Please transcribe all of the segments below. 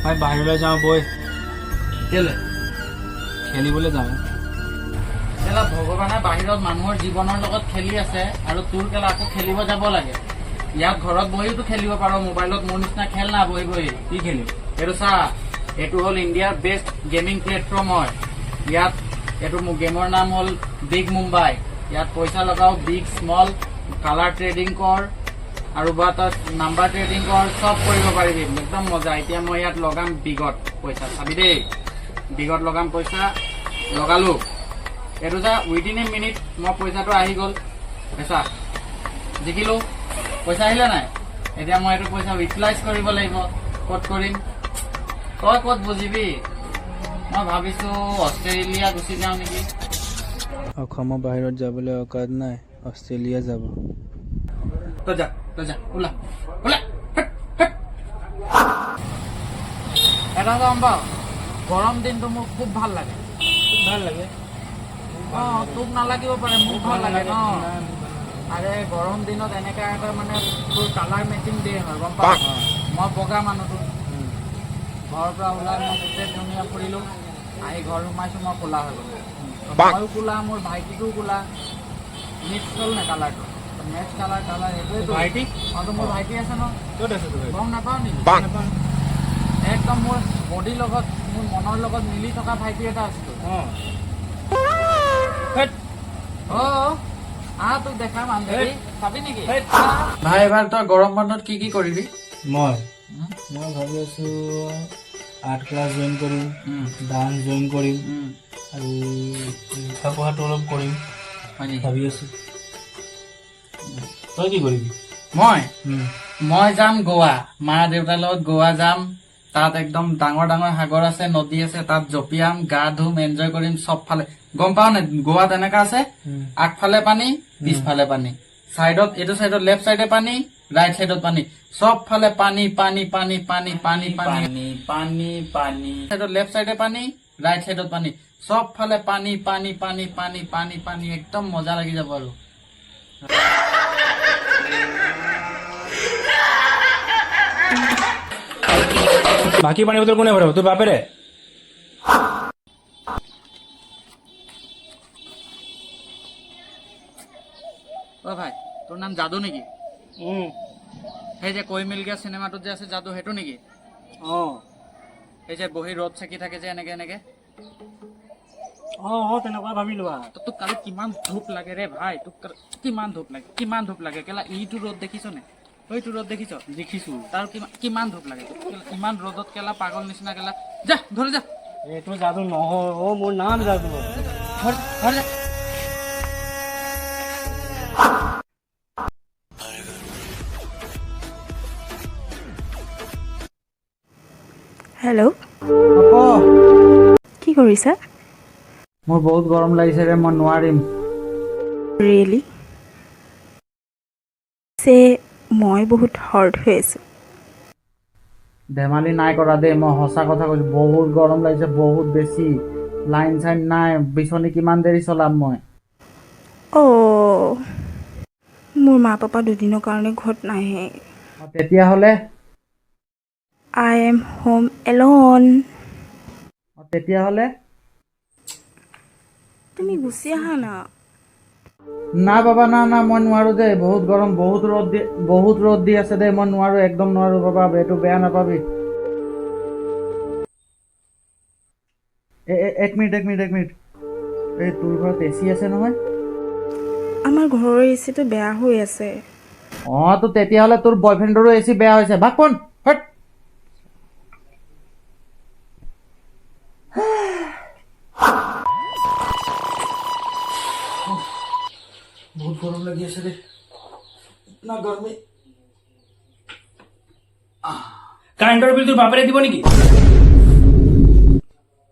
ভাই বাহিৰলৈ যাওঁ বৈ কেলে খেলিবলৈ যাওঁ কেলা ভগৱানে বাহিৰত মানুহৰ জীৱনৰ লগত খেলি আছে আৰু তোৰ কেলা আকৌ খেলিব যাব লাগে ইয়াত ঘৰত বহিওতো খেলিব পাৰ মোবাইলত মোৰ নিচিনা খেল না বহি বহি কি খেলিম এইটো চা এইটো হ'ল ইণ্ডিয়াৰ বেষ্ট গেমিং প্লেটফৰ্ম হয় ইয়াত এইটো গেমৰ নাম হ'ল বিগ মুম্বাই ইয়াত পইচা লগাও বিগ স্মল কালাৰ ট্ৰেডিং কৰ আৰু বা তাত নাম্বাৰ ট্ৰেডিং কৰ চব কৰিব পাৰিবি একদম মজা এতিয়া মই ইয়াত লগাম বিগত পইচা চাবি দেই বিগত লগাম পইচা লগালো এইটো যা উইদিন এ মিনিট মই পইচাটো আহি গ'ল পেচা জিকিলো পইচা আহিলে নাই এতিয়া মই এইটো পইচা ইউটিলাইজ কৰিব লাগিব ক'ত কৰিম তই ক'ত বুজিবি মই ভাবিছো অষ্ট্ৰেলিয়া গুচি যাওঁ নেকি অসমৰ বাহিৰত যাবলৈ অকাদ নাই অষ্ট্ৰেলিয়া যাব তই যা ওলা এটা গম পাওঁ গৰম দিনটো মোৰ খুব ভাল লাগে তোক নালাগিব পাৰে মোক ভাল লাগে ন আৰে গৰম দিনত এনেকা এটা মানে তোৰ কালাৰ মেচিং ডে হয় গম পাওঁ মই বগা মানুহটো ঘৰৰ পৰা ওলাই মই গোটেই ধুনীয়া ফুৰিলো আহি ঘৰ সোমাইছো মই ক'লা হৈ গ'লো ময়ো ক'লা মোৰ ভাইটিটোও ক'লা মিক্স হ'ল নে কালাৰটো মেচ কালাৰ সেইটোৱেতো ভাইটি মোৰ ভাইটি আছে ন ক'ত আছে তোৰ গম নাপাওঁ নেকি একদম মোৰ বডিৰ লগত মোৰ মনৰ লগত মিলি থকা ভাইটি এটা আছিলো তোক দেখাম আন্ধাৰি চাবি নেকি ভাই এবাৰ তই গৰম বন্ধত কি কৰিবি মই ভাবি আছো আৰ্ট ক্লাছ জইন কৰিম ডান্স জইন কৰিম আৰু লিখা পঢ়াটো অলপ কৰিম ভাবি আছো তই কি কৰিবি মই যাম গোৱা মা দেউতাৰ লগত গোৱা যাম তাত একদম ডাঙৰ ডাঙৰ সাগৰ আছে নদী আছে তাত জঁপিয়াম গা ধুম এনজয় কৰিম চবফালে গম পাও নে গোৱাত এনেকা আছে আগফালে পানী পিছফালে পানী চাইডত এইটো চাইডত লেফ্ট চাইডে পানী ৰাইট চাইডত পানী চবফালে পানী পানী পানী পানী পানী পানী পানী পানী চাইডত লেফ্ট চাইডে পানী ৰাইট চাইডত পানী চবফালে পানী পানী পানী পানী পানী পানী একদম মজা লাগি যাব আৰু বাকী পানী বটল কোনে ভৰাব তোৰ বাপেৰে ভাই তোৰ নাম যাদু নেকি সেই যে কৈ মিল গিয়া চিনেমাটোত যে আছে যাদু সেইটো নেকি সেই যে বহি ৰ'দ চাকি থাকে যে এনেকে এনেকে তেনেকুৱা ভাবি লোৱা তোক কালি কিমান ধূপ লাগে ৰে ভাই তোক কিমান ধূপ লাগে কেলা ইটো ৰ'দ দেখিছ নে সেইটো ৰ'দ দেখিছো তাৰ কিমান ধূপ লাগে ইমান ৰ'দত কেলা পাগল নিচিনা কেলা যা ধৰি যা এইটো যাদু নহয় মোৰ নাম যাদু ধৰ যা হেল্ল' কি কৰিছা মোৰ বহুত গৰম লাগিছে ৰে মই নোৱাৰিম ৰিয়েলি মই বহুত হাৰ্ড হৈ আছো ধেমালি নাই কৰা দেই মই সঁচা কথা কৈছো বহুত গৰম লাগিছে বহুত বেছি লাইন চাইন নাই বিচনী কিমান দেৰি চলাম মই মোৰ মা পাপা দুদিনৰ কাৰণে ঘৰত নাহে তেতিয়াহ'লে আই এম হোম এলন তেতিয়াহ'লে তুমি গুচি আহা না না বাবা না মই নোৱাৰো দেই বহুত গৰম বহুত ৰ'দ দি আছে দেই মই নোৱাৰো একদম নোৱাৰো বাবা এইটো বেয়া নাপাবি এক মিনিট এই তোৰ ঘৰত এচি আছে নহয় আমাৰ ঘৰৰ এচিটো বেয়া হৈ আছে তো তেতিয়াহ'লে তোৰ বয়ফ্ৰেণ্ডৰো এচি বেয়া হৈছে ভাগ কোন বহুত গৰম লাগি আছে ৰে না গৰমে কাৰেণ্টৰ বিল তোৰ বাপেৰে দিব নেকি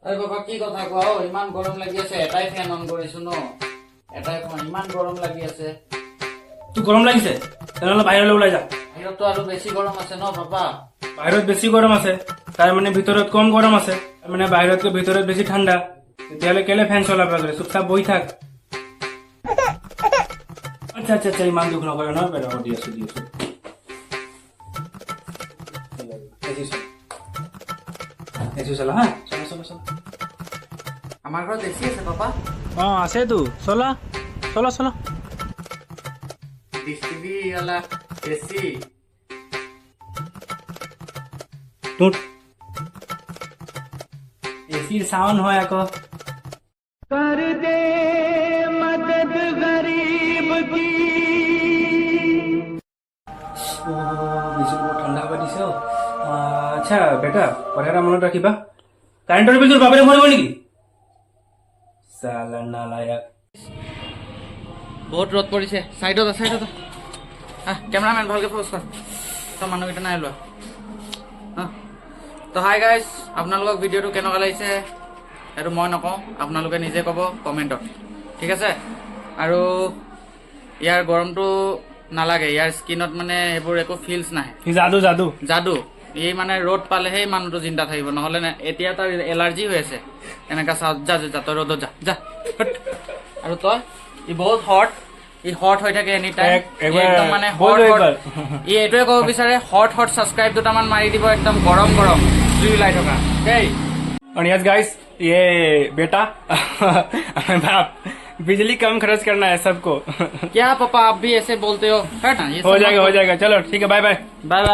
আৰে বাবা কি কথা কও ইমান গৰম লাগি আছে এটাই ফ্যান অন কৰিছো ন এটাই ফ্যান ইমান গৰম লাগি আছে তোৰ গৰম লাগিছে তেনেহ'লে বাহিৰলৈ ওলাই যা বাহিৰতো আৰু বেছি গৰম আছে ন বাবা বাহিৰত বেছি গৰম আছে তাৰ মানে ভিতৰত কম গৰম আছে মানে বাহিৰতকৈ ভিতৰত বেছি ঠাণ্ডা তেতিয়াহ'লে কেলে ফেন চলাব লাগে চুপচাপ বহি থাক আচ্ছা ইমান দুখ নকৰে নহয় বেলেগ দি আছো এসি চলা হ্যাঁ চলো চলো চলো আমাৰ ঘৰত এচি আছে পাপা অঁ আছেতো চলা চলা চলা ডিশ টিভি वाला এচি তোর এসির সাউন্ড হয় আকৌ कर दे मदद गरीब की বেশি বহুত ঠাণ্ডা হবা দিছে আচ্ছা বেটা কথা এটা মনত ৰাখিবা কাৰেণ্টৰ বিল তোৰ বাপেৰে ভৰিব নেকি চালা নালায়াক বহুত ৰ'দ পৰিছে চাইডত কেমেৰামেন ভালকে ফ'কাছ কৰ তো মানুহকেইটা নাই লোৱা তো হাই গাইজ আপোনালোকক ভিডিঅ'টো কেনেকুৱা লাগিছে সেইটো মই নকওঁ আপোনালোকে নিজে ক'ব কমেণ্টত ঠিক আছে আৰু ইয়াৰ গৰমটো নালাগে ইয়াৰ স্কিনত মানে এইবোৰ একো ফিলছ নাহে যাদু যাদু যাদু এই মানে ৰ'দ পালেহে মানুহটো জিন্দা থাকিব নহ'লে এতিয়া তাৰ এলাৰ্জি হৈ আছে এনেকা চাওঁ যা তই ৰ'দত যা আৰু তই ই বহুত হট ই হট হৈ থাকে এনি টাইম একদম মানে হট ই এইটোৱে ক'ব বিচাৰে হট ছাবস্ক্ৰাইব দুটামান মাৰি দিব একদম গৰম জুই ওলাই থকা দেই और यस गाइस ये बेटा बाप बिजली कम खर्च करना है सबको क्या पापा आप भी ऐसे बोलते हो हो जाएगा चलो ठीक है बाय बाय बाय बाय